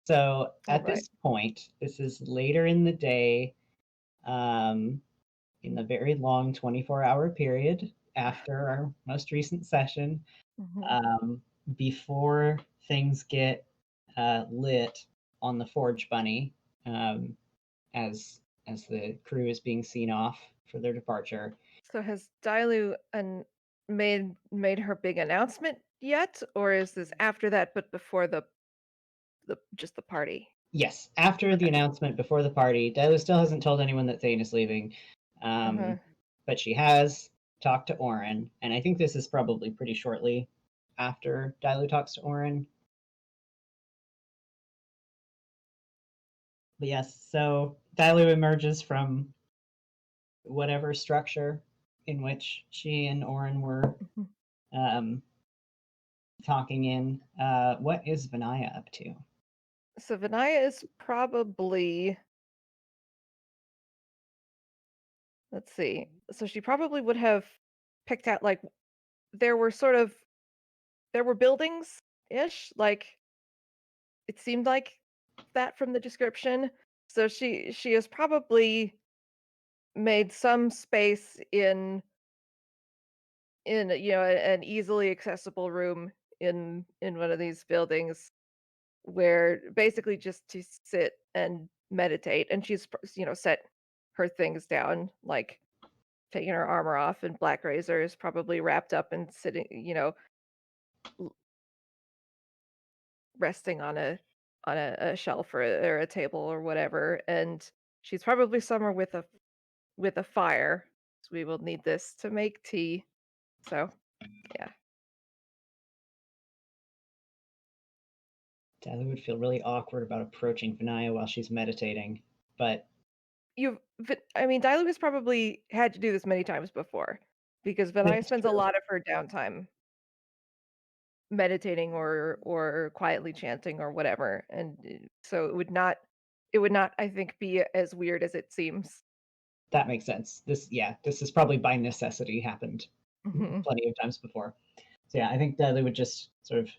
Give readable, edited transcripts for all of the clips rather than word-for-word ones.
So All at right. this point, this is later in the day, um, in the very long 24-hour period after our most recent session, Mhm. um, before things get lit on the Forge Bunny, um, as the crew is being seen off for their departure. So has Dilue made her big announcement yet, or is this after that, but before the just the party? Yes, after the Okay. announcement before the party, Dyla still hasn't told anyone that Thane is leaving, Uh-huh. but she has talked to Orin, and I think this is probably pretty shortly after Dylu talks to Orin. But yes, so Dylu emerges from whatever structure in which she and Orin were Mhm. um, talking in. What is Vinaya up to? So Vinaya is probably, let's see. So she probably would have picked out like there were sort of there were buildings ish, like it seemed like that from the description. So she has probably made some space in an easily accessible room in one of these buildings where basically just to sit and meditate, and set her things down, like taking her armor off, and Black Razor is probably wrapped up and sitting, l- resting on a shelf or a table or whatever, and she's probably somewhere with a fire, so we will need this to make tea. So yeah. Dylu would feel really awkward about approaching Vinaya while she's meditating, but I mean, Dilute has probably had to do this many times before because this Vinaya is spends a true. lot of her downtime meditating or quietly chanting or whatever, and so it would not, I think, be as weird as it seems. That makes sense. This has probably by necessity happened Mhm. plenty of times before. So yeah, I think Dudley would just sort of,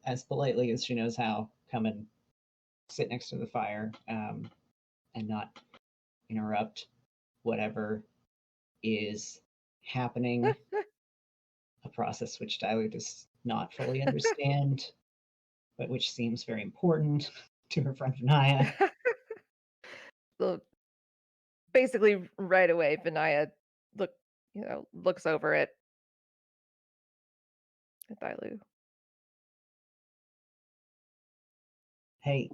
as politely as she knows how, come and sit next to the fire, and not interrupt whatever is happening. A process which Dudley does not fully understand, but which seems very important to her friend Naya. So basically, right away, Vinaya look looks over at Dilute. Hey,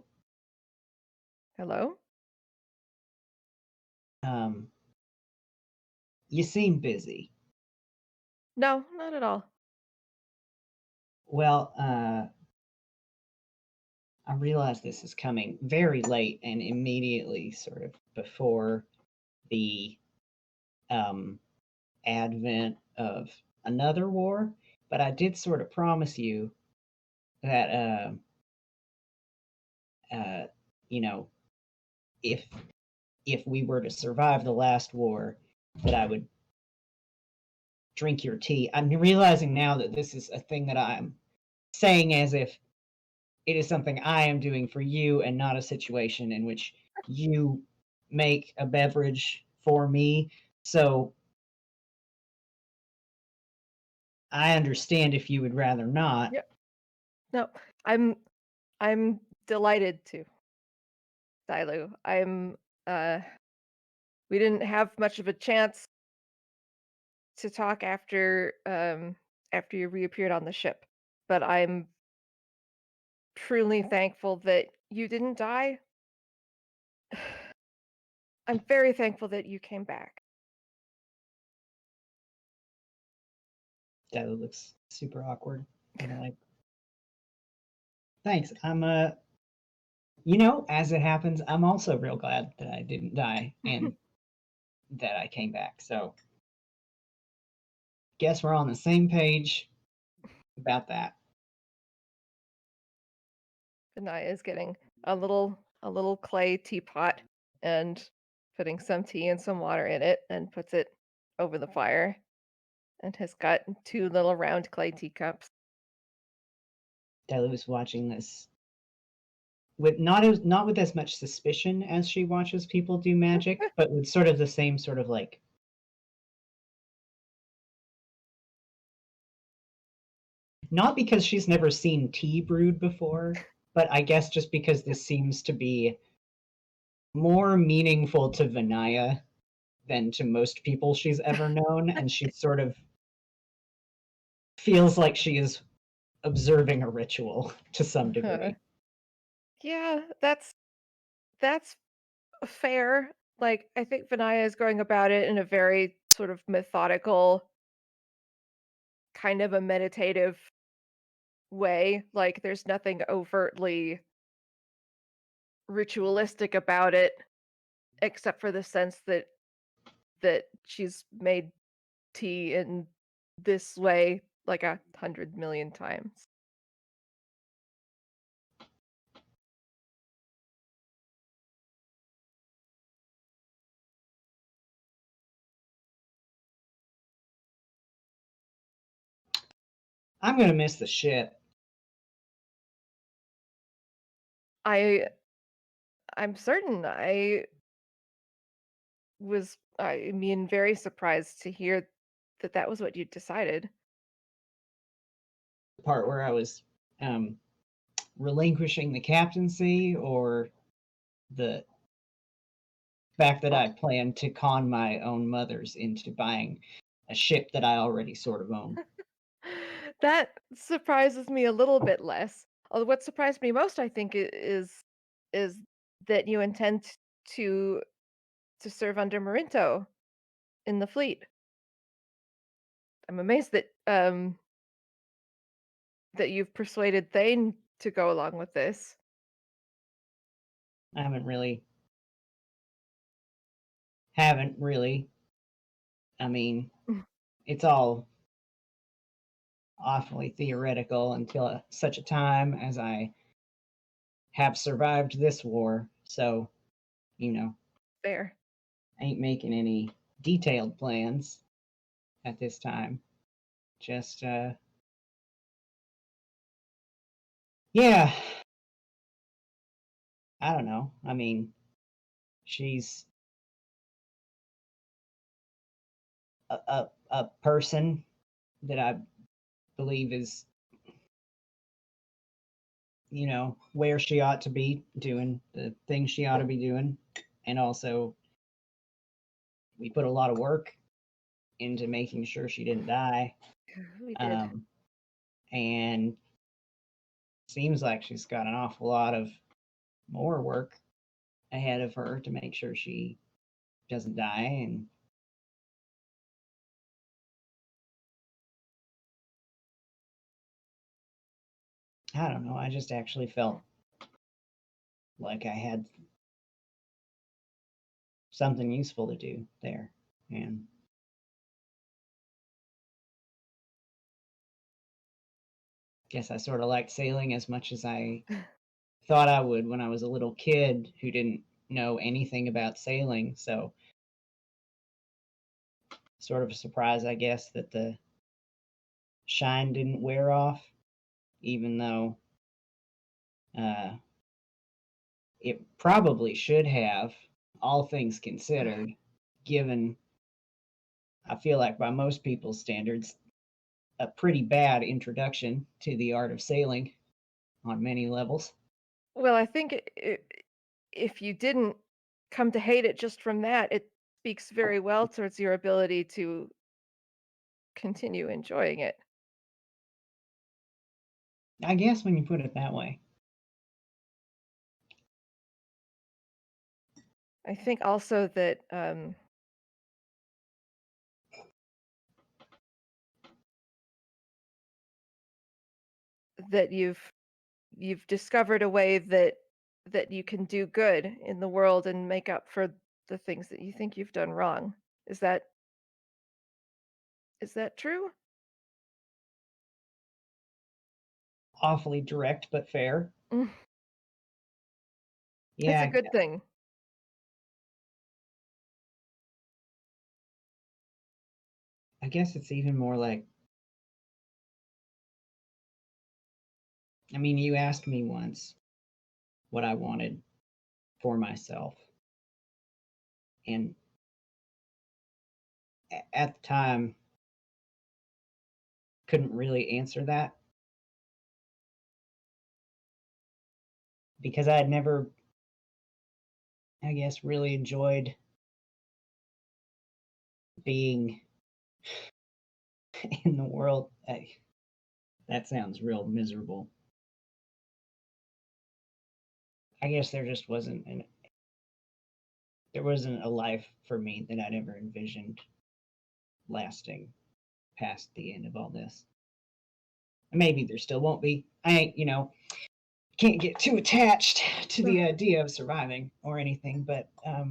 Hello? um, you seem busy. No, not at all. Well, I realize this is coming very late and immediately sort of before the um, advent of another war, but I did sort of promise you that, uh, you know, if we were to survive the last war, that I would drink your tea. I'm realizing now that this is a thing that I'm saying as if it is something I am doing for you and not a situation in which you make a beverage for me. So I understand if you would rather not. Yeah. No, I'm I'm delighted to, Dilute. Uh we didn't have much of a chance to talk after you reappeared on the ship, but I'm truly thankful that you didn't die. I'm very thankful that you came back. That looks super awkward. And I'm like, thanks. As it happens, I'm also real glad that I didn't die and that I came back. So guess we're on the same page about that. Benaya is getting a little clay teapot and putting some tea and some water in it and puts it over the fire and has got two little round clay teacups. Delu was watching this with not with as much suspicion as she watches people do magic, but with sort of the same sort of like not because she's never seen tea brewed before, but I guess just because this seems to be more meaningful to Vinaya than to most people she's ever known, and she sort of feels like she is observing a ritual to some degree. Yeah, that's fair. Like, I think Vinaya is going about it in a very sort of methodical, kind of a meditative way. Like, there's nothing overtly ritualistic about it, except for the sense that she's made tea in this way like 100 million times. I'm gonna miss the shit. I I'm certain I mean very surprised to hear that that was what you decided. The part where I was um, relinquishing the captaincy, or the fact that I planned to con my own mothers into buying a ship that I already sort of own. That surprises me a little bit less. Although what surprised me most, I think, is that you intend to to serve under Marinto in the fleet. I'm amazed that you've persuaded Thane to go along with this. I haven't really. I mean, it's all awfully theoretical until such a time as I have survived this war. So, you know, Fair. ain't making any detailed plans at this time. Just, yeah, I don't know. I mean, she's a person that I believe is, where she ought to be doing the things she ought to be doing. And also, we put a lot of work into making sure she didn't die. We did. Um, and seems like she's got an awful lot of more work ahead of her to make sure she doesn't die. And I don't know, I just actually felt like I had something useful to do there. And guess I sort of liked sailing as much as I thought I would when I was a little kid who didn't know anything about sailing. So, sort of a surprise, I guess, that the shine didn't wear off, even though uh, it probably should have, all things considered, given, I feel like by most people's standards, a pretty bad introduction to the art of sailing on many levels. Well, I think if you didn't come to hate it just from that, it speaks very well towards your ability to continue enjoying it. I guess when you put it that way. I think also that that you've discovered a way that you can do good in the world and make up for the things that you think you've done wrong. Is that true? Awfully direct but fair. Mm, it's a Yeah, good thing. I guess it's even more like, I mean, you asked me once what I wanted for myself. And at the time, couldn't really answer that because I had never, I guess, really enjoyed being in the world. That sounds real miserable. I guess there wasn't a life for me that I'd ever envisioned lasting past the end of all this. And maybe there still won't be. Can't get too attached to the idea of surviving or anything, but I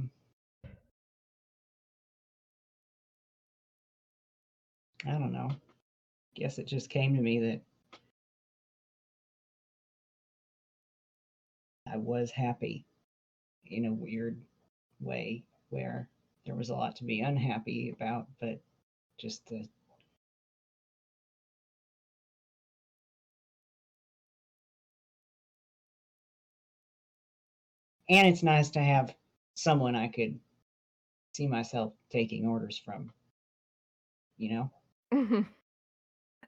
don't know. Guess it just came to me that I was happy in a weird way where there was a lot to be unhappy about, but just the and it's nice to have someone I could see myself taking orders from, you know?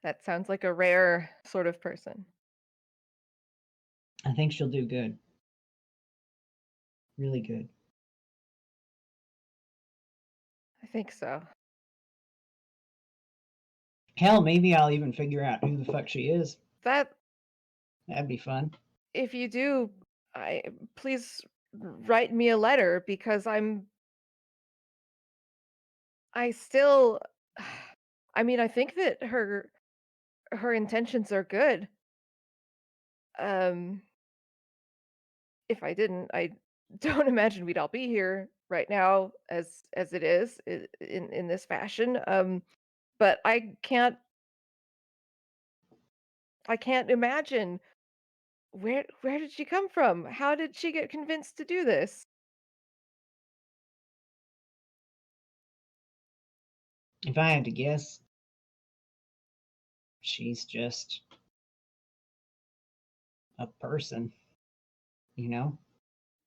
That sounds like a rare sort of person. I think she'll do good. Really good. I think so. Hell, maybe I'll even figure out who the fuck she is. That'd be fun. If you do, please write me a letter because I still I mean, I think that her intentions are good. Um if I didn't, I don't imagine we'd all be here right now as it is in this fashion. But I can't imagine where did she come from? How did she get convinced to do this? If I had to guess, she's just a person, you know?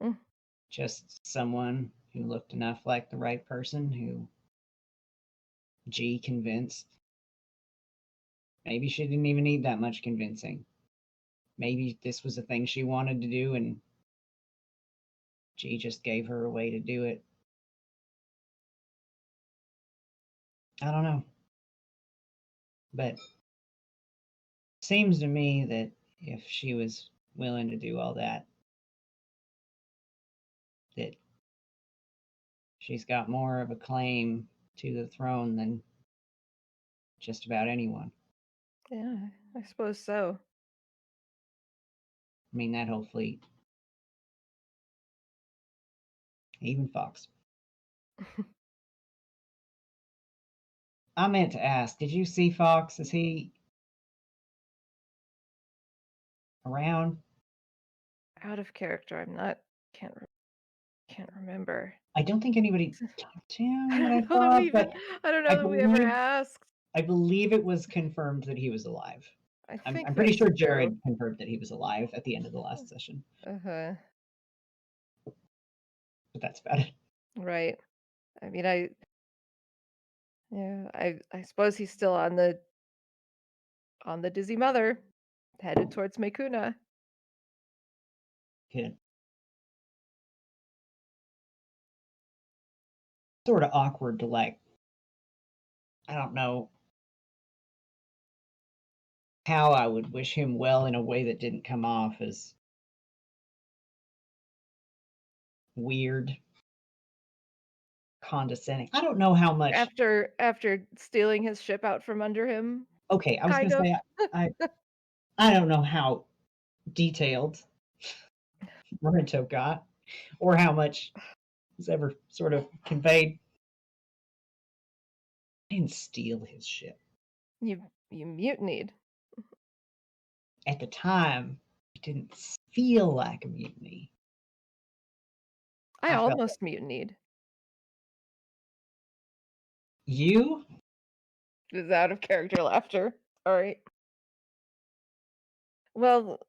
Mm. Just someone who looked enough like the right person who G convinced. Maybe she didn't even need that much convincing. Maybe this was a thing she wanted to do and G just gave her a way to do it. I don't know. But seems to me that if she was willing to do all that she's got more of a claim to the throne than just about anyone. Yeah, I suppose so. I mean, that whole fleet. Even Fox. I meant to ask, did you see Fox? Is he around? Out of character. I'm not can't remember. I don't think anybody talked to him that I I don't saw, even but I don't know I that we ever believe asked. I believe it was confirmed that he was alive. I I'm think pretty that's sure true. Jared confirmed that he was alive at the end of the last session. Uh-huh. But that's about it. Right. I mean, I suppose he's still on the Dizzy Mother, headed towards Mekuna. Kid. Sort of awkward to I don't know how I would wish him well in a way that didn't come off as weird, condescending. I don't know how much. After stealing his ship out from under him. Okay, I was going to say I don't know how detailed Morito got, or how much was ever sort of conveyed. I didn't steal his ship. You mutinied. At the time, it didn't feel like a mutiny. I almost mutinied. You? This is out of character laughter. All right. Well,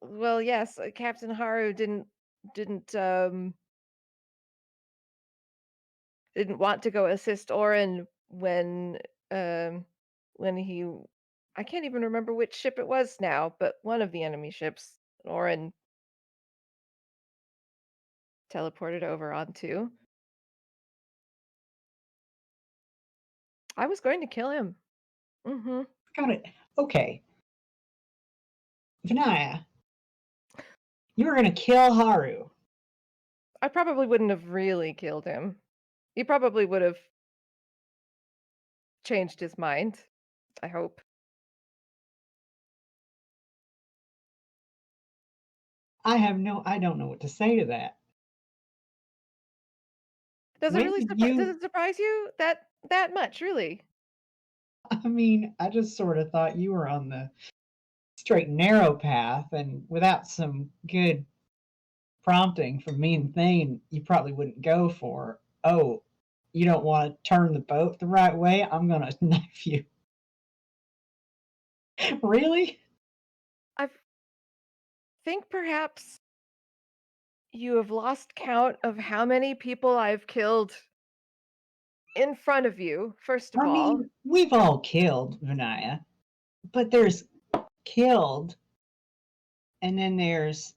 yes. Captain Haru didn't didn't didn't want to go assist Orin um when he I can't even remember which ship it was now, but one of the enemy ships Orin teleported over onto. I was going to kill him. Mm-hmm. Got it. Okay. Vinaya, you were going to kill Haru. I probably wouldn't have really killed him. He probably would have changed his mind, I hope. I don't know what to say to that. Does it When really did does you, it surprise you that much, really? I mean, I just sort of thought you were on the straight and narrow path, and without some good prompting from me and Thane, you probably wouldn't go for, oh, you don't want to turn the boat the right way? I'm going to knife you. Really? I think perhaps you have lost count of how many people I've killed in front of you, first of I all. mean, we've all killed, Vinaya, but there's killed, and then there's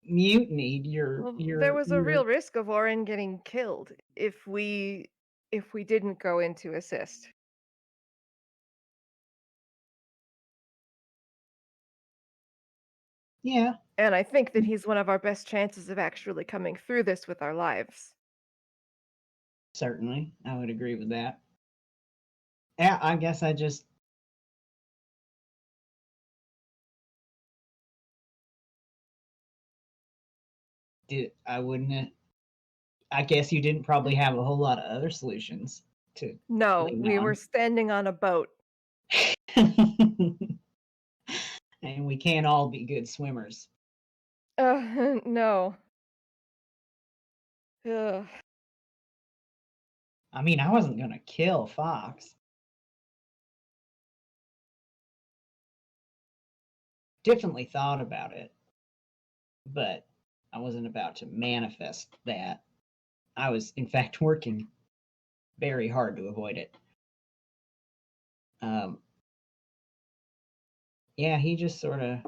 mutinied. Well, there was a You're real risk of Orin getting killed if we didn't go in to assist. yeah, And I think that he's one of our best chances of actually coming through this with our lives. certainly. I would agree with that. Yeah, I guess I just did. I wouldn't. I guess you didn't probably have a whole lot of other solutions to No, lean we were on. standing on a boat. And we can't all be good swimmers. No. Ugh. I mean, I wasn't going to kill Fox. Definitely thought about it, but I wasn't about to manifest that. I was, in fact, working very hard to avoid it. Um, yeah, he just sort of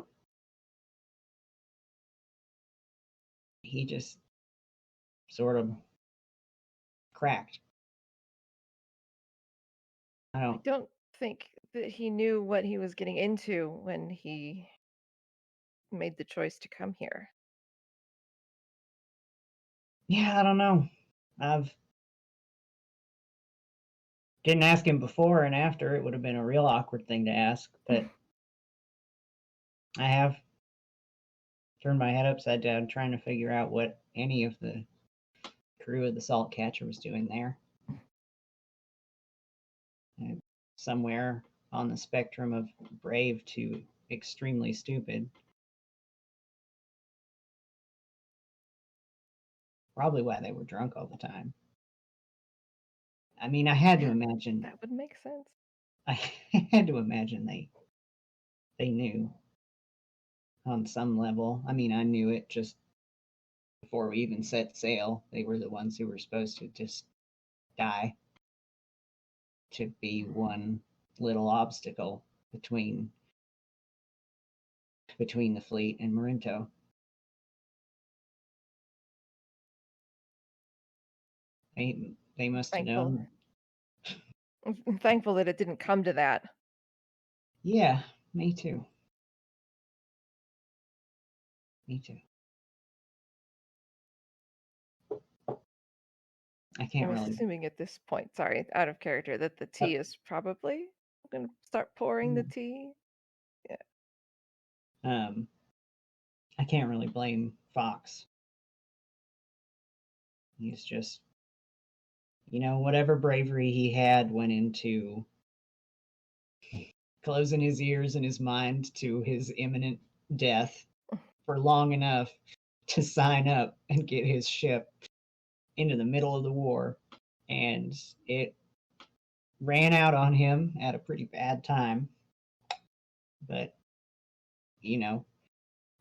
cracked. I I don't, don't think that he knew what he was getting into when he made the choice to come here. yeah, I don't know. I've didn't ask him before and after. It would have been a real awkward thing to ask, but I have turned my head upside down trying to figure out what any of the crew of the Salt Catcher was doing there. And somewhere on the spectrum of brave to extremely stupid. Probably why they were drunk all the time. I mean, I had to imagine. That would make sense. I had to imagine they knew on some level. I mean, I knew it just before we even set sail. They were the ones who were supposed to just die, to be one little obstacle between the fleet and Marinto. They must have Thankful. known. I'm thankful that it didn't come to that. Yeah, me too. Me too. I can't I'm really. assuming at this point, sorry, out of character, that the tea is probably going to start pouring the tea. Yeah. Um, I can't really blame Fox. He's just, whatever bravery he had went into closing his ears and his mind to his imminent death for long enough to sign up and get his ship into the middle of the war. And it ran out on him at a pretty bad time. But, you know,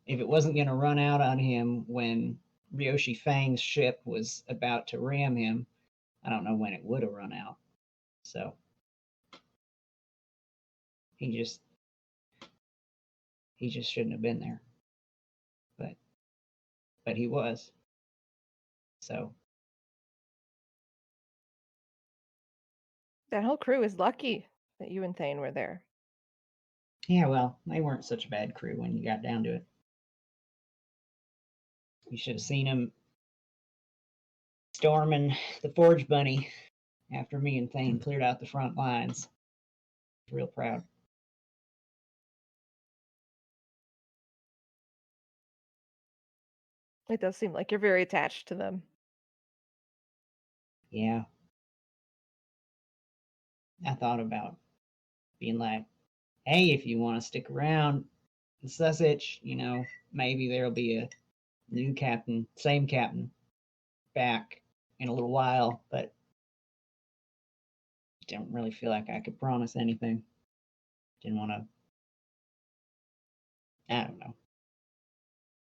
if it wasn't going to run out on him when Ryoshi Fang's ship was about to ram him, I don't know when it would have run out. So he just shouldn't have been there. But he was. So That whole crew is lucky that you and Thane were there. yeah, well, they weren't such a bad crew when you got down to it. You should have seen him storming the Forge Bunny after me and Thane cleared out the front lines. Real proud. It does seem like you're very attached to them. Yeah. I thought about being like, hey, if you want to stick around in Sussex, maybe there'll be a new captain, same captain, back in a little while, but don't really feel like I could promise anything. Didn't want to, I don't know.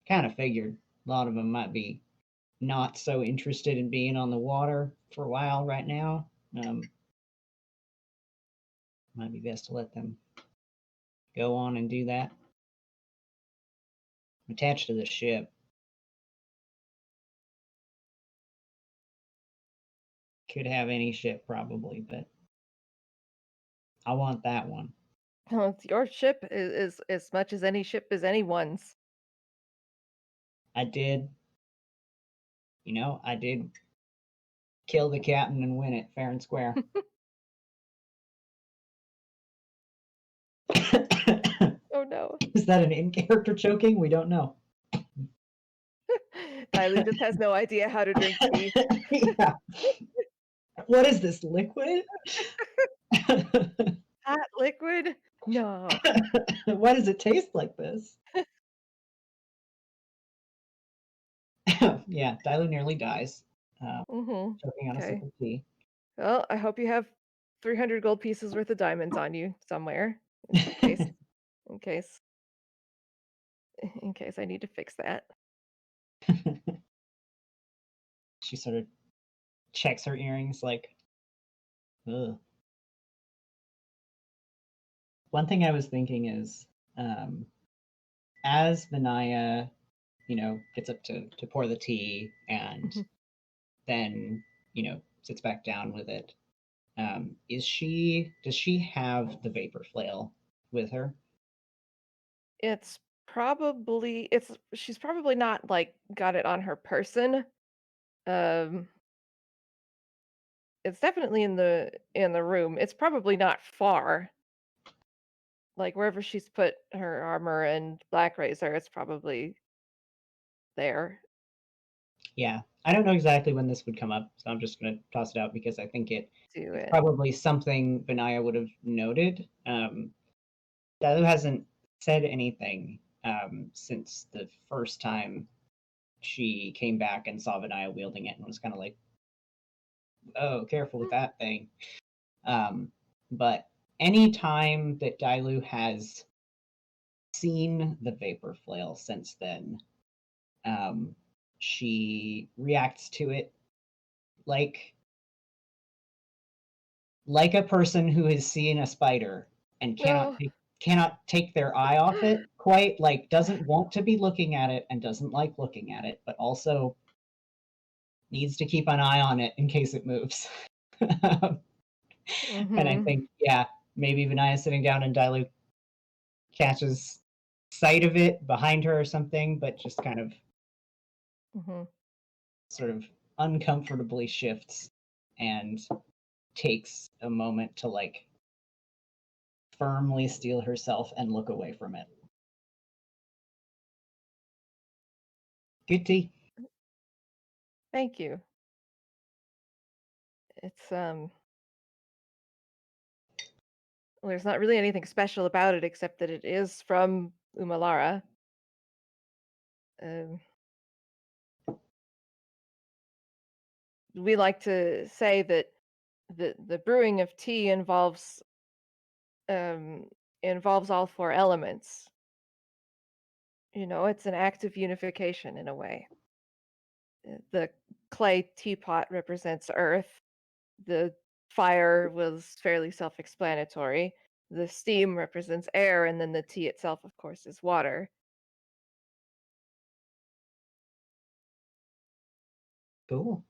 Kind of figured a lot of them might be not so interested in being on the water for a while right now. Might be best to let them go on and do that. I'm attached to the ship. Could have any ship probably, but I want that one. Well, it's your ship is as much as any ship is anyone's. I did kill the captain and win it fair and square. Oh no. Is that an in-character choking? We don't know. Dilue just has no idea how to drink tea. Yeah. What is this, liquid? Hot liquid? No. Why does it taste like this? Yeah, Dilue nearly dies. Choking on a sip Okay. of tea. Well, I hope you have 300 gold pieces worth of diamonds on you somewhere, in case, in case, in case I need to fix that. She sort of checks her earrings like, ugh. One thing I was thinking is, as Vinaya, gets up to pour the tea and then, sits back down with it, does she have the vapor flail with her? She's probably not like got it on her person. Um, it's definitely in the room. It's probably not far. Like wherever she's put her armor and black razor, it's probably there. Yeah, I don't know exactly when this would come up, so I'm just gonna toss it out because I think Do it's it. probably something Vinaya would have noted. Dalu hasn't said anything since the first time she came back and saw Vinaya wielding it and was kind of like, "Oh, careful with that thing." But any time that Dailu has seen the vapor flail since then, she reacts to it like a person who has seen a spider and No. cannot take their eye off it, quite like doesn't want to be looking at it and doesn't like looking at it, but also needs to keep an eye on it in case it moves. And I think, yeah, maybe Vinaya sitting down and Dilute catches sight of it behind her or something, but just kind of sort of uncomfortably shifts and takes a moment to like firmly steel herself and look away from it. Good tea. Thank you. It's well, there's not really anything special about it except that it is from Umalara. Um, we like to say that the brewing of tea um, involves all four elements. It's an act of unification in a way. The clay teapot represents earth. The fire was fairly self-explanatory. The steam represents air, and then the tea itself, of course, is water. Cool.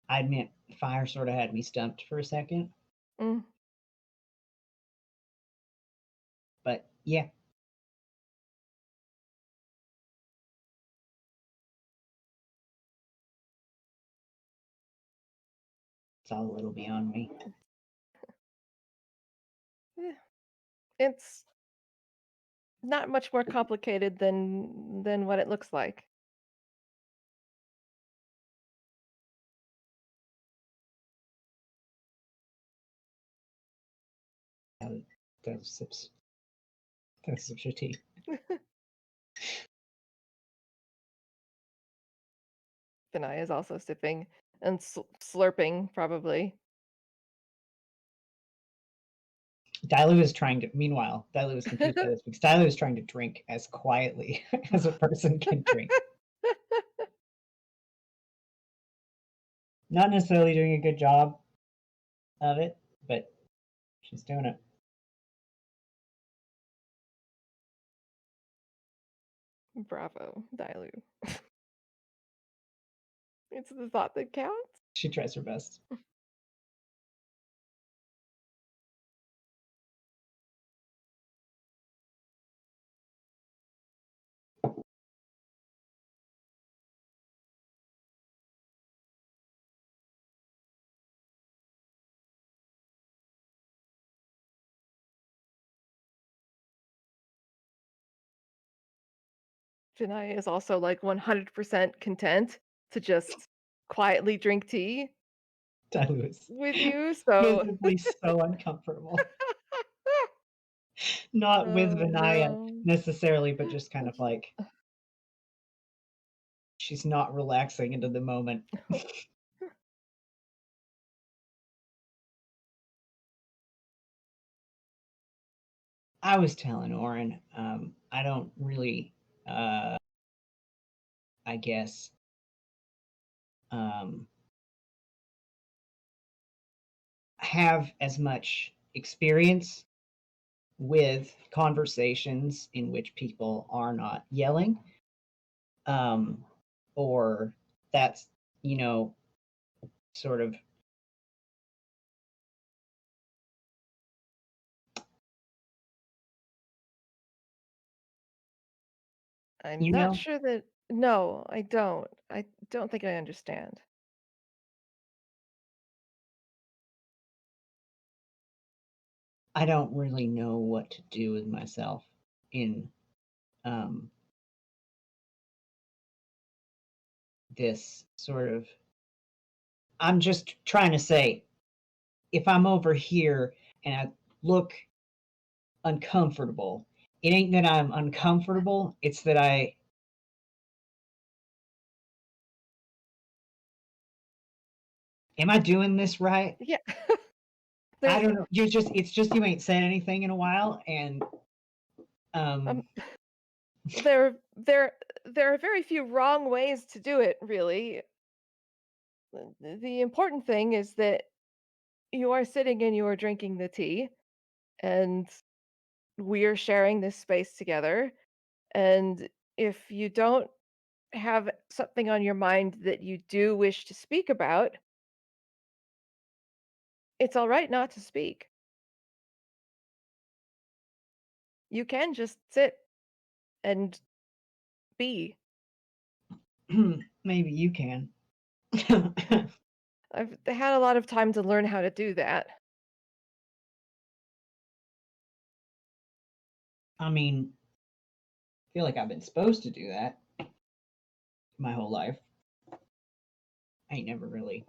I admit, fire sort of had me stumped for a second, Mm, but yeah, it's all a little beyond me. eh, it's not much more complicated than what it looks like. That those sips, those sips of tea. Vinaya is also sipping and slurping, probably. Dilue is trying to. Meanwhile, Dilue is confused by this because Dilue is trying to drink as quietly as a person can drink. Not necessarily doing a good job of it, but she's doing it. Bravo, Dilute. It's the thought that counts. She tries her best. Vinaya is also like 100% content to just quietly drink tea Dilue is with you. So, visibly so uncomfortable. Not with oh Vinaya no. necessarily, but just kind of like she's not relaxing into the moment. I was telling Oren, I don't really, uh, I guess, um, have as much experience with conversations in which people are not yelling, um, or that's, you know, sort of, I'm you not know, sure that. No, I don't. I don't think I understand. I don't really know what to do with myself in um, this sort of. I'm just trying to say, if I'm over here and I look uncomfortable, it ain't that I'm uncomfortable, it's that am I doing this right? Yeah. I There's don't know. It's just you ain't said anything in a while, and um, um there are very few wrong ways to do it, really. The important thing is that you are sitting and you are drinking the tea, and we are sharing this space together. And if you don't have something on your mind that you do wish to speak about, it's all right not to speak. You can just sit and be. maybe you can. I've had a lot of time to learn how to do that. I mean, I feel like I've been supposed to do that my whole life. I ain't never really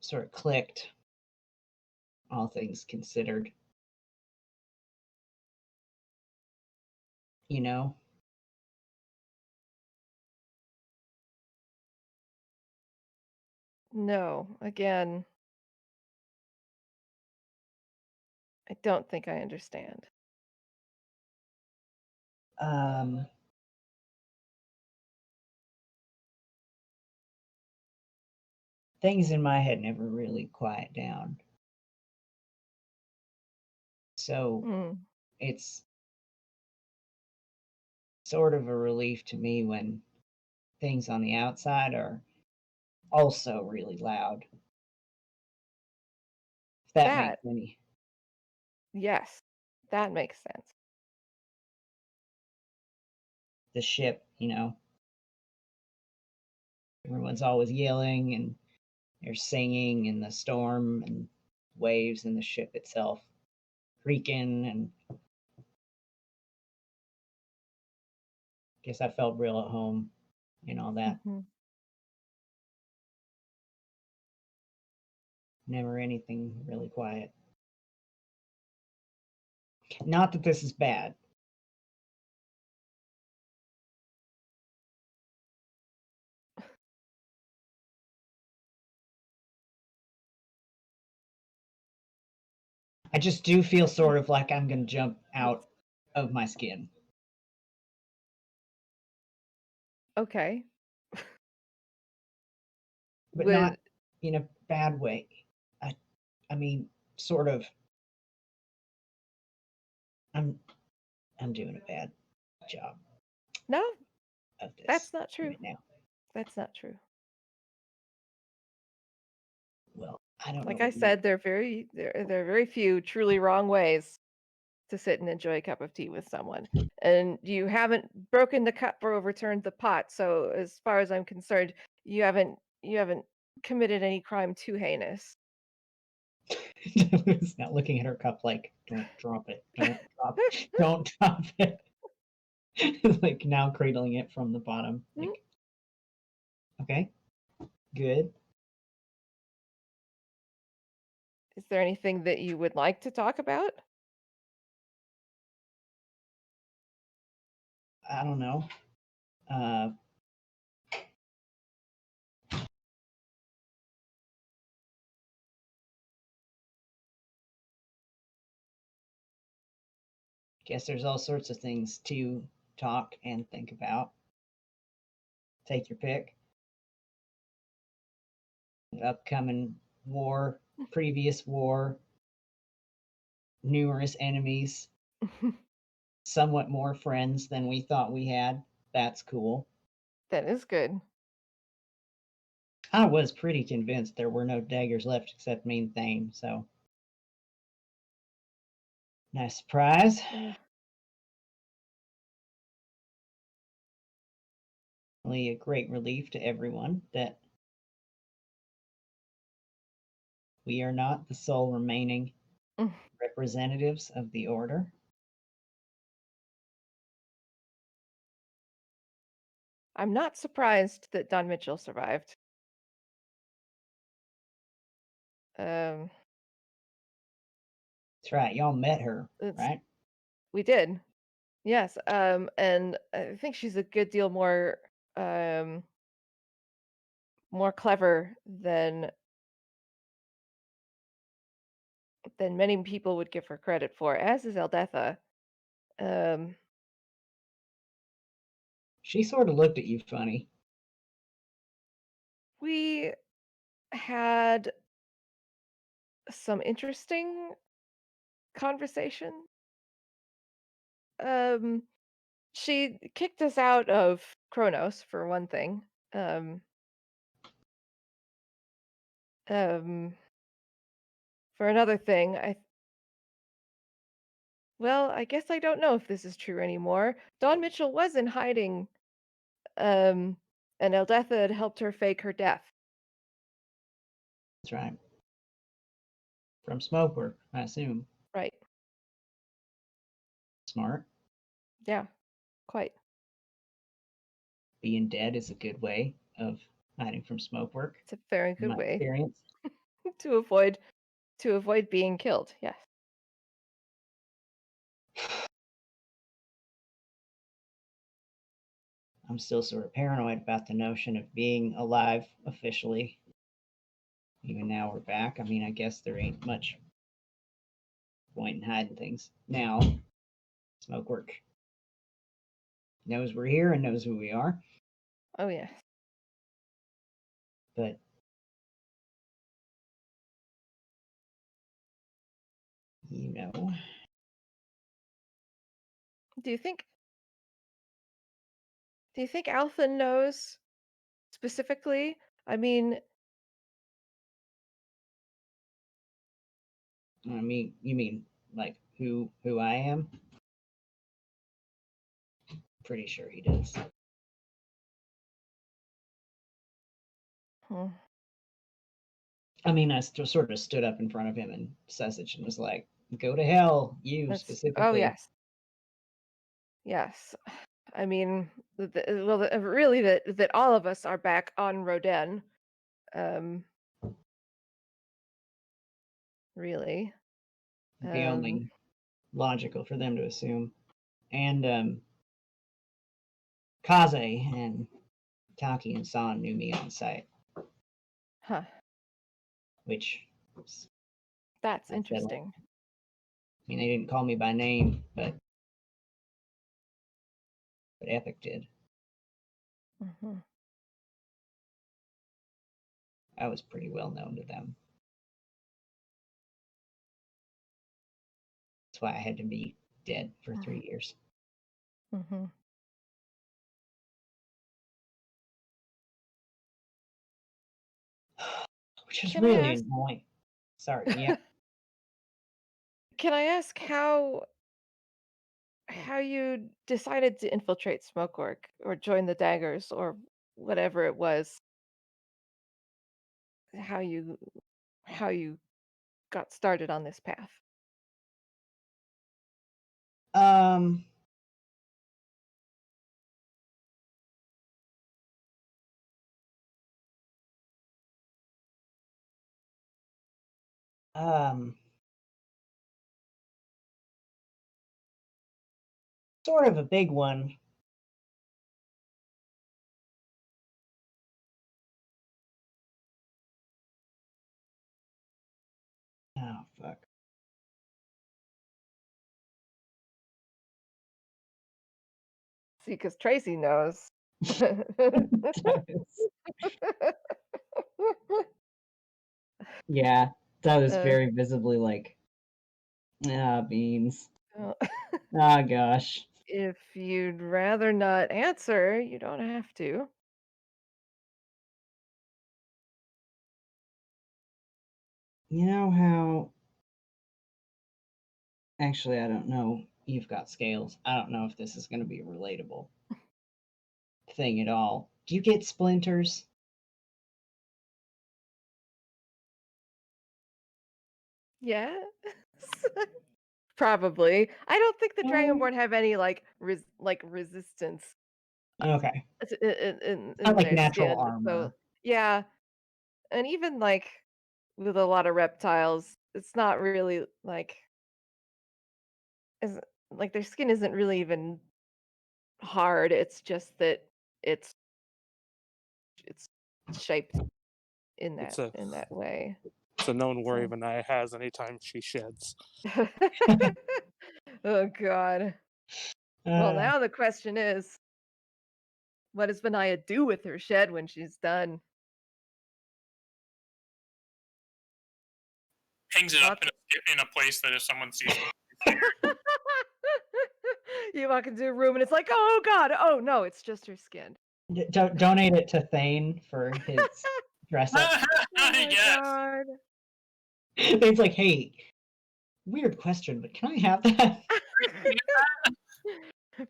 sort of clicked, all things considered, you know? No, again, I don't think I understand. Um, things in my head never really quiet down. So Mm. it's sort of a relief to me when things on the outside are also really loud. If that makes That, any yes, that makes sense. the ship, everyone's always yelling and they're singing in the storm and waves and the ship itself creaking and guess I felt real at home in all that. Hmm. Never anything really quiet. Not that this is bad. I just do feel sort of like I'm going to jump out of my skin, Okay. but not Would in a bad way. I, I mean, sort of. I'm, I'm doing a bad job no, of this that's not true. right now. That's not true. Well, I don't know Like I what you. said, there are very few truly wrong ways to sit and enjoy a cup of tea with someone. And you haven't broken the cup or overturned the pot. So as far as I'm concerned, you haven't committed any crime too heinous. It's not looking at her cup like, don't drop it, don't drop it. Like now cradling it from the bottom. Hmm? Like, okay, good. Is there anything that you would like to talk about? I don't know. Uh, guess there's all sorts of things to talk and think about. Take your pick. Upcoming war, previous war, numerous enemies, somewhat more friends than we thought we had. That's cool. That is good. I was pretty convinced there were no daggers left except Mean Thane, so nice surprise. Uh, Really a great relief to everyone that we are not the sole remaining mm. representatives of the order. I'm not surprised that Don Mitchell survived. Um, That's right, y'all met her, it's right? We did. Yes, and I think she's a good deal um, more clever than many people would give her credit for, as is Eldetha. Um, She sort of looked at you funny. we had some interesting conversation. Um, she kicked us out of Kronos for one thing. Um, um, for another thing, well, I guess I don't know if this is true anymore. Dawn Mitchell was in hiding, um, and Eldetha had helped her fake her death. That's right. From smoke work, I assume. Right. Smart. Yeah, quite. Being dead is a good way of hiding from smoke work, It's a very in good my way experience. to avoid being killed. Yes. I'm still sort of paranoid about the notion of being alive officially. Even now we're back. I mean, I guess there ain't much point in hiding things now. Smoke work knows we're here and knows who we are. Oh yes. But you know, Do you think Alpha knows specifically? I mean, you mean like who I am? Pretty sure he does. hmm, I mean, I sort of stood up in front of him and Sessage and was like, "Go to hell, you that's oh specifically." yes. Yes. I mean, really that all of us are back on Roden. Um, really. Be Um, only logical for them to assume. And Kaze and Taki and San knew me on site, huh. which That's unsettling. interesting. I mean, they didn't call me by name, but Epic did. Hmm. I was pretty well known to them. That's why I had to be dead for 3 years. Hmm. Which is Can I really ask? annoying. Sorry, yeah. Can I ask how you decided to infiltrate Smokework or join the Daggers or whatever it was? How you got started on this path? Um, um, sort of a big one. Oh fuck. See, because Tracy knows. Yeah, that was Uh, very visibly like, ah, beans. well, Ah, gosh. if you'd rather not answer, you don't have to. You know how? Actually, I don't know. You've got scales. I don't know if this is going to be a relatable thing at all. Do you get splinters? Yes. Probably. I don't think the No. Dragonborn have any like resistance Okay. Not in like their natural skin. So armor. yeah, and even like with a lot of reptiles, it's not really is like their skin isn't really even hard. It's just that it's it's shaped It's a in that way. known worry So Vinaya has anytime she sheds. oh god. Well, Uh, now the question is, what does Vinaya do with her shed when she's done? Hangs it up Thoughts? in a place that if someone sees it, You walk into a room and it's like, oh god, oh no, it's just her skin. donate it to Thane for his dress up. Oh my yes. god. Thane's like, hey, weird question, but can I have that?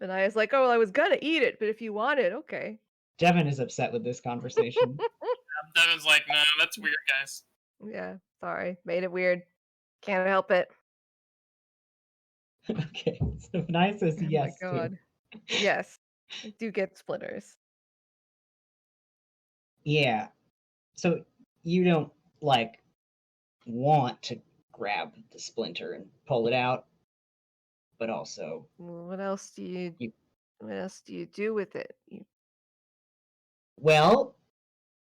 Vinaya's like, oh, well, I was gonna eat it, but if you want it, okay. Devin is upset with this conversation. Devin's like, no, that's weird, guys. Yeah, sorry, made it weird. Can't help it. Okay, so Vinaya says Oh my yes to. god. Yes, I do get splinters. Yeah. So you don't like want to grab the splinter and pull it out, but also What else do you you do with it? well,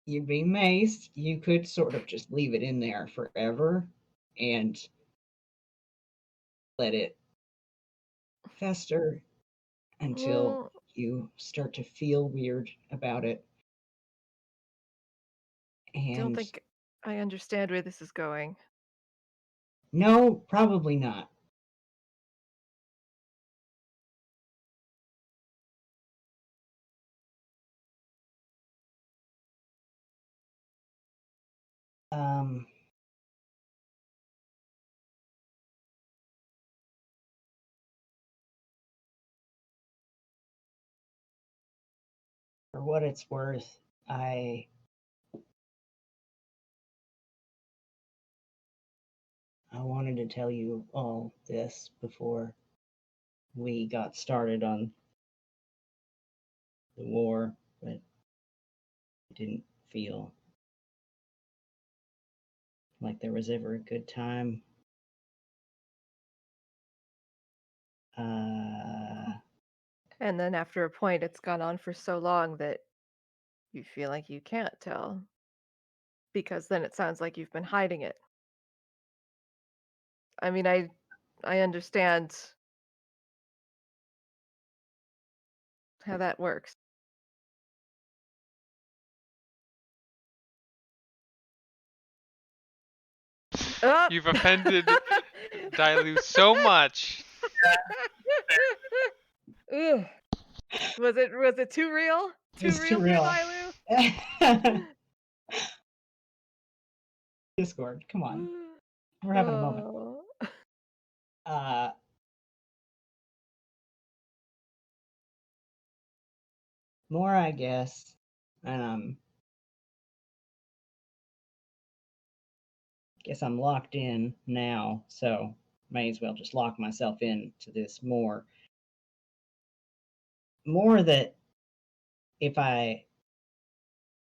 you being maced, you could sort of just leave it in there forever and let it fester until Well, you start to feel weird about it. Don't And think I understand where this is going. no, probably not. Um, for what it's worth, I wanted to tell you all this before we got started on the war, but it didn't feel like there was ever a good time. And then after a point, it's gone on for so long that you feel like you can't tell. Because then it sounds like you've been hiding it. I mean, I understand how that works. Oh! You've offended Dilue so much. Ugh. Was it too real? It's too For real. Dilue? Discord, come on. We're having a moment. Oh. More, I guess. Guess I'm locked in now, so may as well just lock myself into this more. More that if I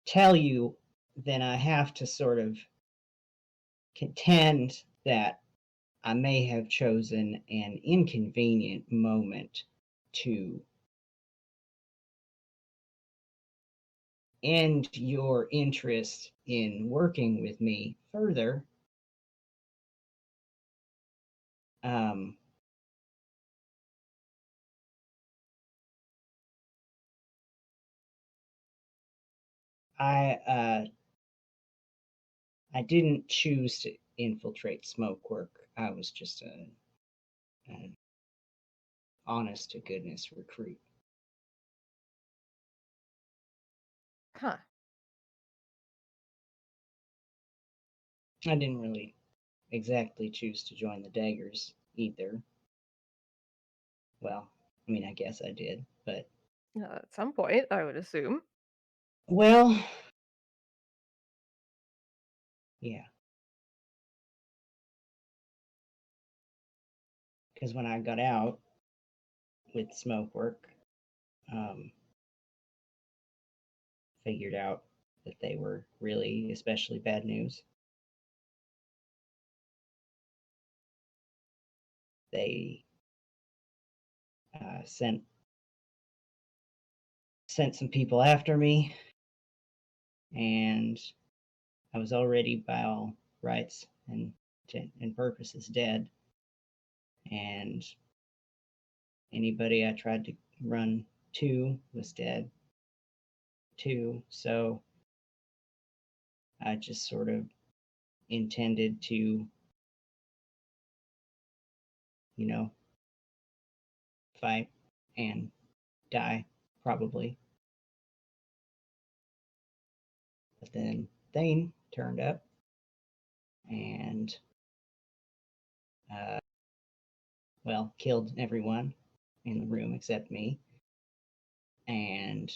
tell you, then I have to sort of contend that I may have chosen an inconvenient moment to end your interest in working with me further. I didn't choose to infiltrate Smokework. I was just an honest to goodness recruit. Huh. I didn't really exactly choose to join the Daggers either. Well, I mean, I guess I did, but At some point, I would assume. well, yeah. Because when I got out with Smokework, figured out that they were really especially bad news. They sent some people after me, and I was already by all rights and purposes dead. And anybody I tried to run to was dead too. So I just sort of intended to, fight and die, probably. But then Thane turned up and, killed everyone in the room except me. And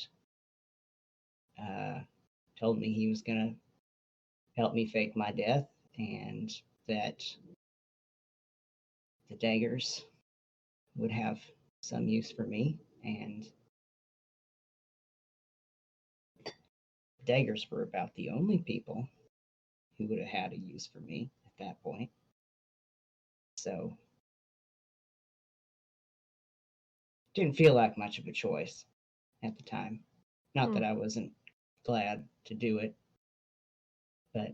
told me he was going to help me fake my death and that the daggers would have some use for me. And the daggers were about the only people who would have had a use for me at that point. So didn't feel like much of a choice at the time. Not that I wasn't glad to do it, but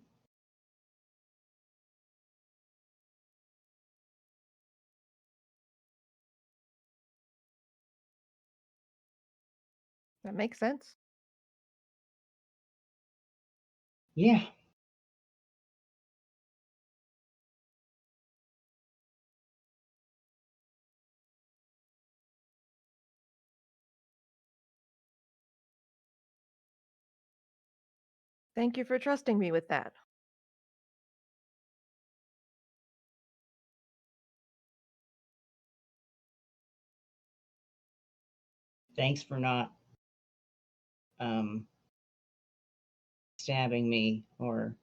That makes sense. Yeah. Thank you for trusting me with that. Thanks for not stabbing me or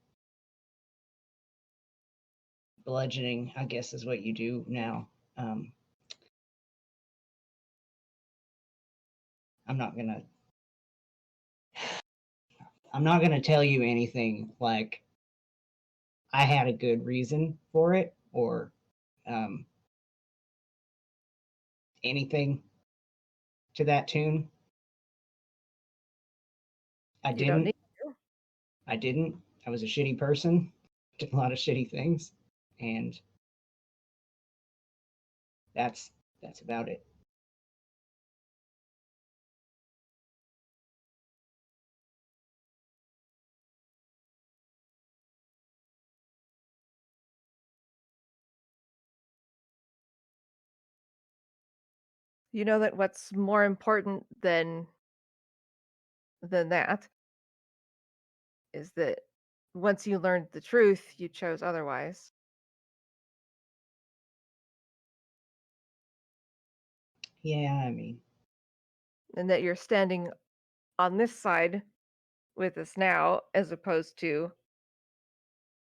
bludgeoning, I guess is what you do now. I'm not gonna tell you anything like I had a good reason for it or anything to that tune. You don't need to. I didn't. I was a shitty person, did a lot of shitty things, and that's about it. You know that what's more important than that is that once you learned the truth, you chose otherwise. Yeah, I mean, And that you're standing on this side with us now as opposed to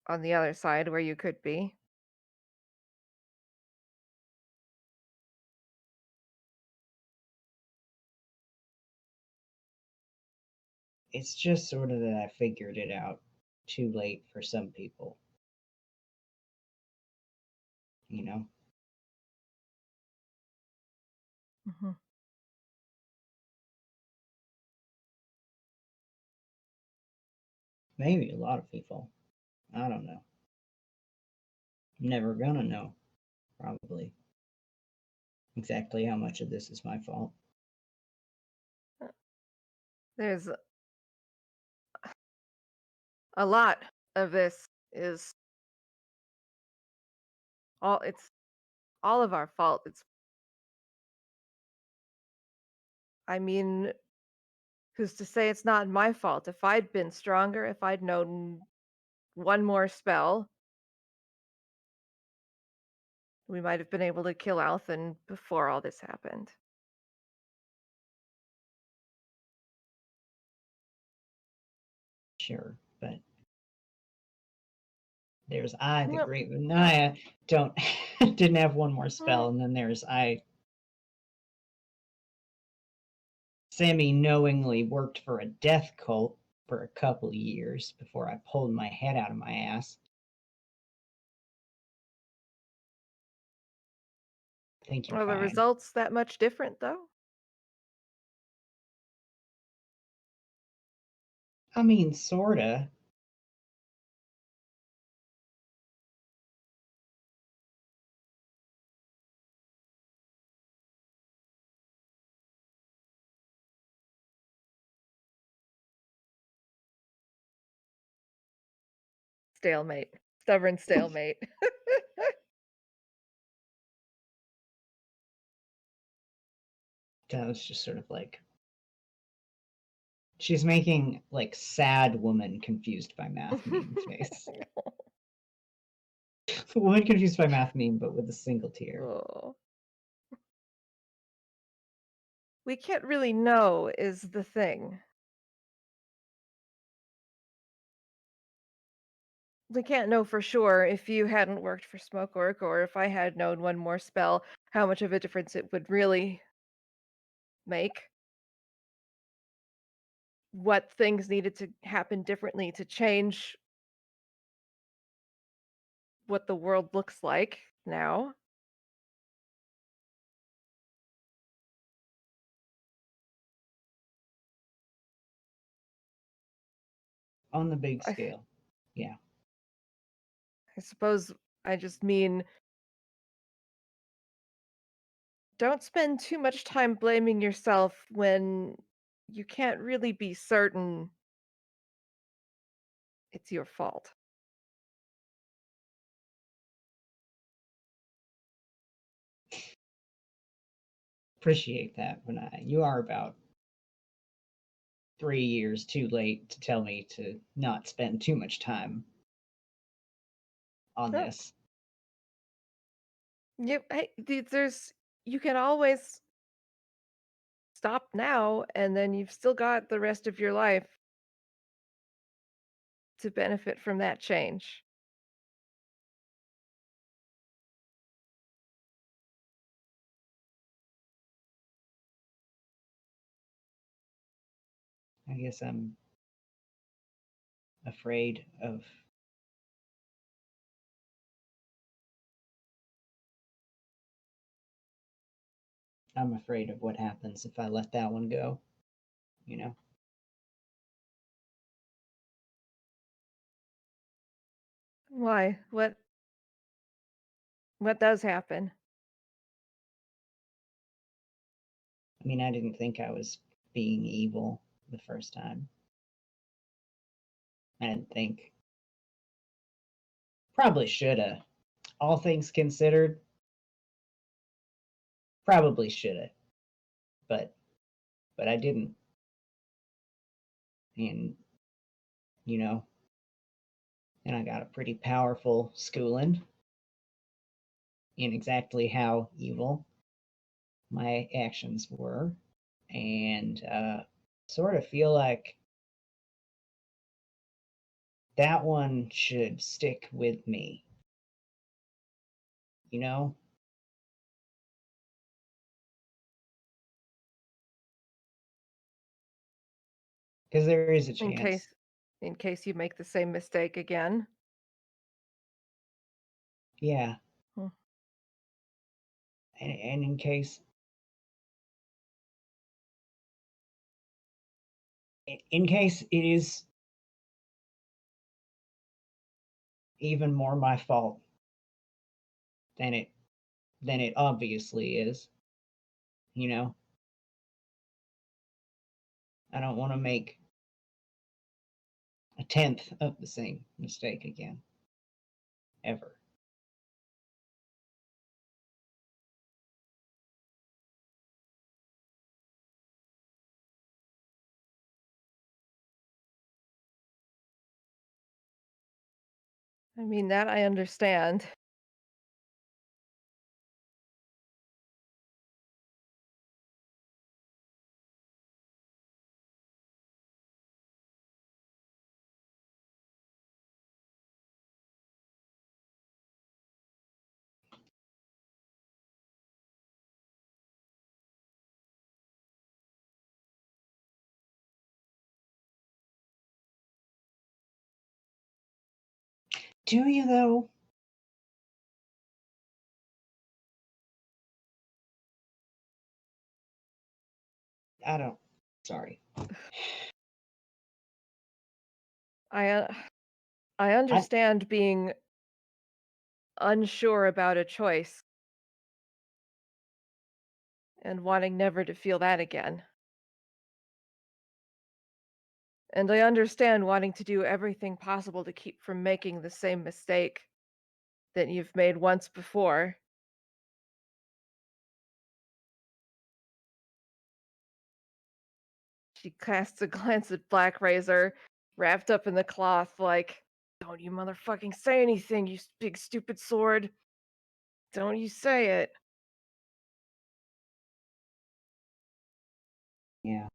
on the other side where you could be. it's just sort of that I figured it out too late for some people. You know? Mm-hmm. Maybe a lot of people. I don't know. Never gonna know, probably, exactly how much of this is my fault. There's a lot of this is it's all of our fault. I mean, who's to say it's not my fault? If I'd been stronger, if I'd known one more spell, we might have been able to kill Althan before all this happened. Sure, but there's I, the Yep. Great Vinaya, didn't have one more spell, and then there's I semi-knowingly worked for a death cult for a couple years before I pulled my head out of my ass. I think you're Are the fine. results that much different, though? I mean, sorta. Stalemate. Stubborn stalemate. That was just sort of like she's making like sad woman confused by math meme face. Woman confused by math meme, but with a single tear. Oh. We can't really know is the thing. We can't know for sure if you hadn't worked for Smokework or if I had known one more spell, how much of a difference it would really make. What things needed to happen differently to change what the world looks like now. On the big scale. Yeah. I suppose I just mean don't spend too much time blaming yourself when you can't really be certain it's your fault. Appreciate that, Vinaya. You are about 3 years too late to tell me to not spend too much time on Oh. this. Yep. Hey, you can always stop now, and then you've still got the rest of your life to benefit from that change. I guess I'm afraid of what happens if I let that one go, you know? Why? What does happen? I mean, I didn't think I was being evil the first time. I didn't think. Probably shoulda. All things considered, probably shoulda. But I didn't. And you know, and I got a pretty powerful schooling in exactly how evil my actions were, and sort of feel like that one should stick with me. You know? Because there is a chance. In case you make the same mistake again. Yeah. Hmm. And in case it is even more my fault than it obviously is, you know, I don't want to make a tenth of the same mistake again, ever. I mean, that I understand. Do you though? I don't. Sorry. I understand being unsure about a choice and wanting never to feel that again. And I understand wanting to do everything possible to keep from making the same mistake that you've made once before. She casts a glance at Black Razor, wrapped up in the cloth, like, don't you motherfucking say anything, you big stupid sword. Don't you say it. Yeah.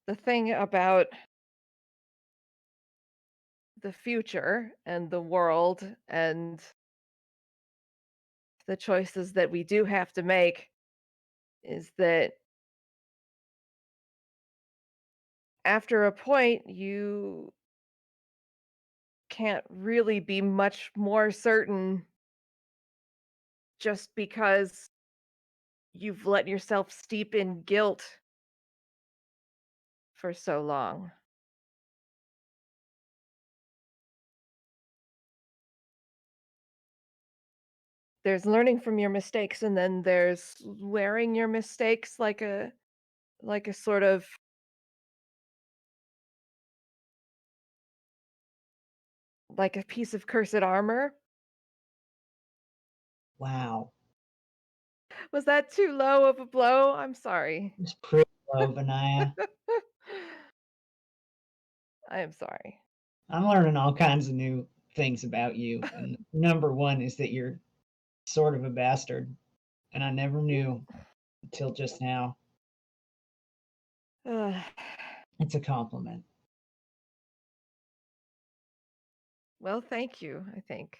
The thing about the future and the world and the choices that we do have to make is that after a point, you can't really be much more certain just because you've let yourself steep in guilt for so long. there's learning from your mistakes, and then there's wearing your mistakes like a sort of like a piece of cursed armor. Wow. Was that too low of a blow? I'm sorry. It's pretty low, Vinaya. I am sorry. I'm learning all kinds of new things about you. And number one is that you're sort of a bastard. And I never knew until just now. Ugh. It's a compliment. Well, thank you, I think.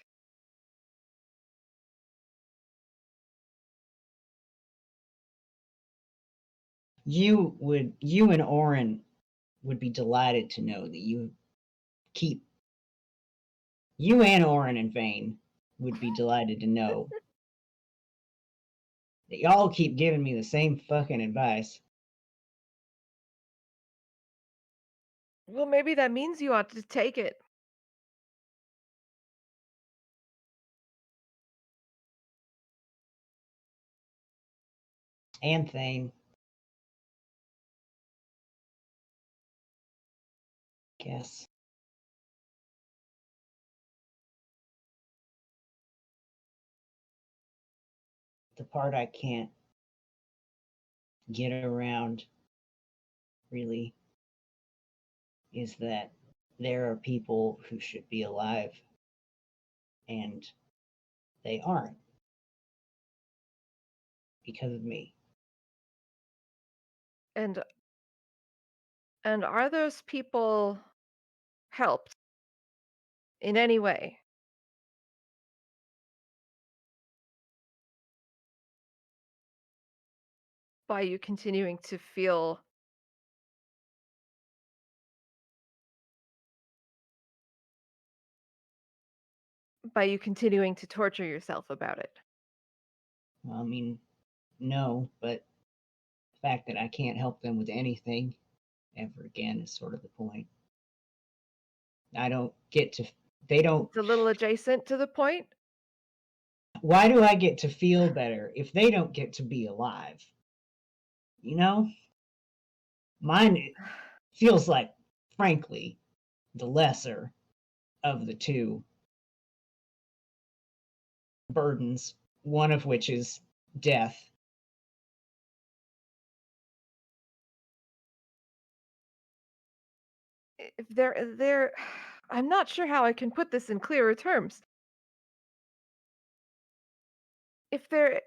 You and Oren would be delighted to know that you and Oren and Vane would be delighted to know that y'all keep giving me the same fucking advice. Well, maybe that means you ought to take it. And Thane. Guess. The part I can't get around really is that there are people who should be alive and they aren't because of me. And are those people helped in any way by you continuing to feel by you continuing to torture yourself about it? Well, I mean, no, but the fact that I can't help them with anything ever again is sort of the point. I don't get to, they don't, It's a little adjacent to the point. why do I get to feel better if they don't get to be alive? You know? Mine feels like, frankly, the lesser of the two burdens, one of which is death. If there I'm not sure how I can put this in clearer terms. If there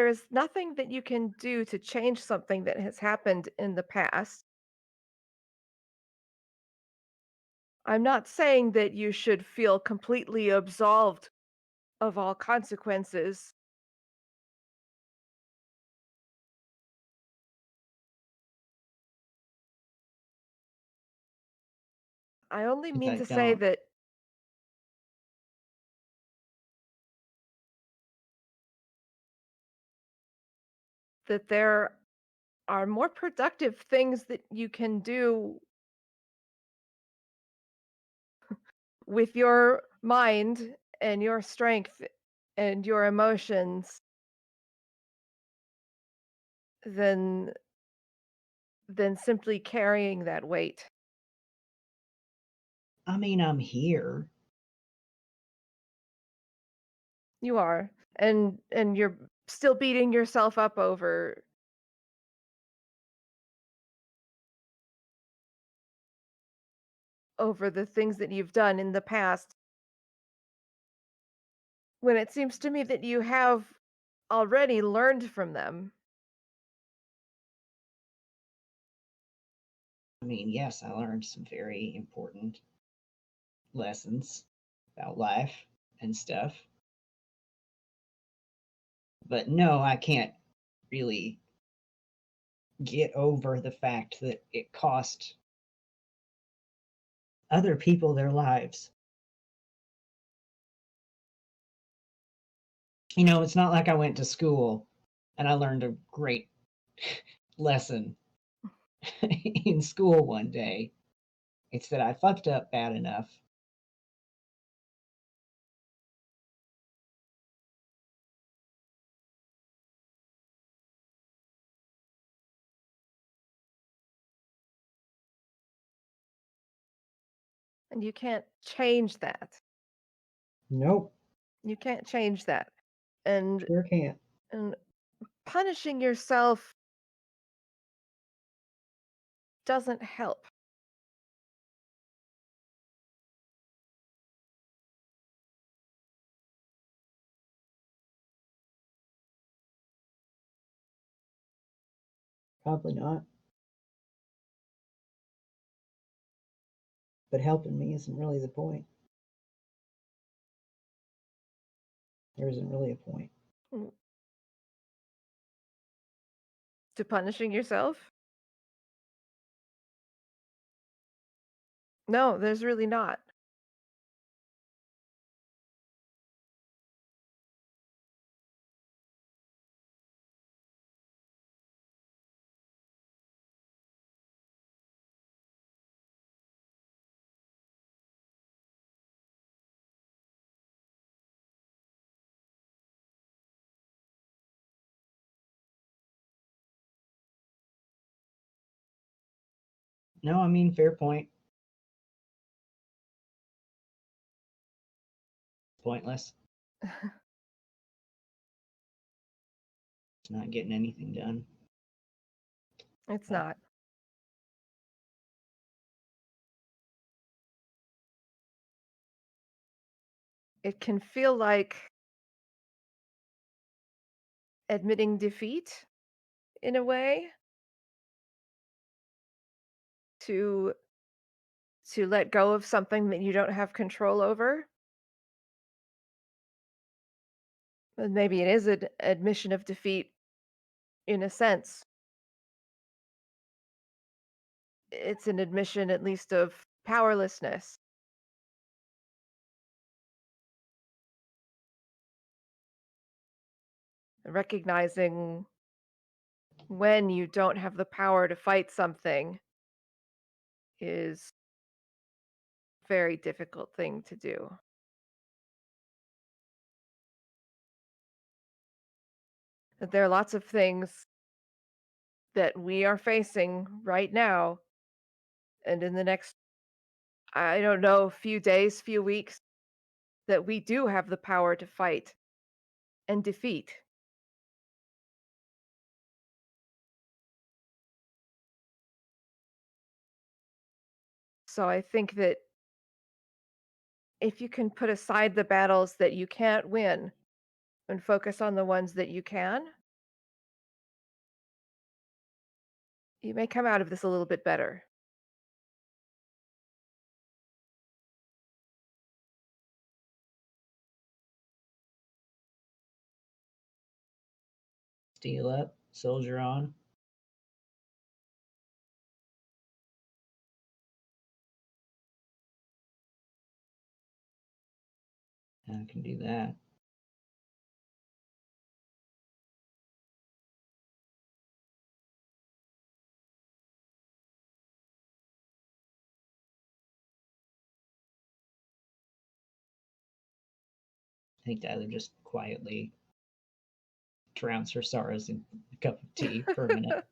is nothing that you can do to change something that has happened in the past, I'm not saying that you should feel completely absolved of all consequences. I only If mean I to say don't, that there are more productive things that you can do with your mind and your strength and your emotions than simply carrying that weight. I mean, I'm here. You are. And you're still beating yourself up over the things that you've done in the past, when it seems to me that you have already learned from them. I mean, yes, I learned some very important lessons about life and stuff. But no, I can't really get over the fact that it cost other people their lives. You know, it's not like I went to school and I learned a great lesson in school one day. It's that I fucked up bad enough And you can't change that. Nope, You can't change that. And sure can't. and punishing yourself doesn't help. Probably not. But helping me isn't really the point. There isn't really a point. To punishing yourself? No, there's really not. No, I mean, fair point. Pointless. It's not getting anything done. It's not. It can feel like admitting defeat in a way, to let go of something that you don't have control over. And maybe it is an admission of defeat in a sense. It's an admission, at least, of powerlessness. Recognizing when you don't have the power to fight something is a very difficult thing to do. That there are lots of things that we are facing right now and in the next, I don't know, few days, few weeks, that we do have the power to fight and defeat. So I think that if you can put aside the battles that you can't win and focus on the ones that you can, you may come out of this a little bit better. Steel up, soldier on. I can do that. I think Tyler just quietly drowns her sorrows in a cup of tea for a minute.